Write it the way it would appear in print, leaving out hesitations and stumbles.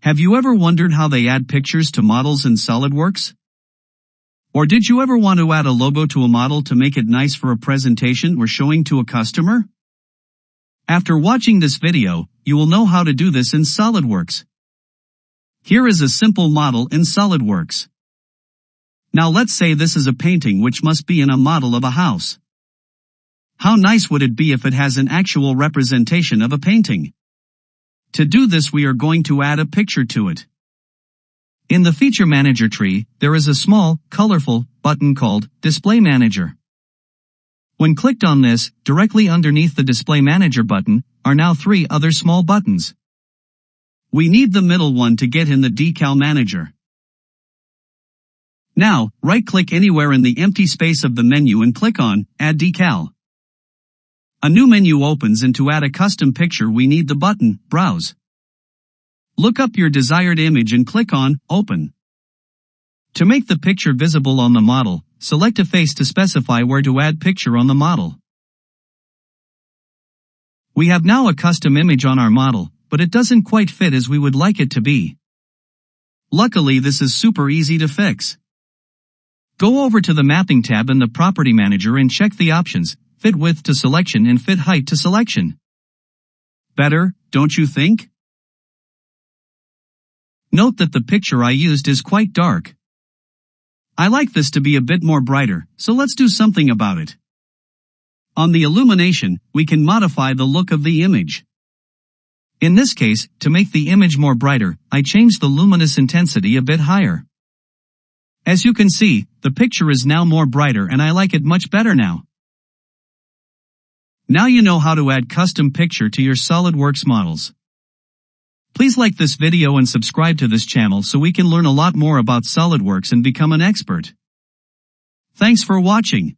Have you ever wondered how they add pictures to models in SolidWorks? Or did you ever want to add a logo to a model to make it nice for a presentation or showing to a customer? After watching this video, you will know how to do this in SolidWorks. Here is a simple model in SolidWorks. Now let's say this is a painting which must be in a model of a house. How nice would it be if it has an actual representation of a painting? To do this, we are going to add a picture to it. In the Feature Manager tree, there is a small, colorful button called Display Manager. When clicked on this, directly underneath the Display Manager button are now 3 other small buttons. We need the middle one to get in the Decal Manager. Now, right-click anywhere in the empty space of the menu and click on Add Decal. A new menu opens, and to add a custom picture we need the button Browse. Look up your desired image and click on Open. To make the picture visible on the model, select a face to specify where to add picture on the model. We have now a custom image on our model, but it doesn't quite fit as we would like it to be. Luckily, this is super easy to fix. Go over to the Mapping tab in the Property Manager and check the options, Fit Width to Selection and Fit Height to Selection. Better, don't you think? Note that the picture I used is quite dark. I like this to be a bit more brighter, so let's do something about it. On the illumination, we can modify the look of the image. In this case, to make the image more brighter, I changed the luminous intensity a bit higher. As you can see, the picture is now more brighter and I like it much better now. Now you know how to add custom picture to your SolidWorks models. Please like this video and subscribe to this channel so we can learn a lot more about SolidWorks and become an expert. Thanks for watching.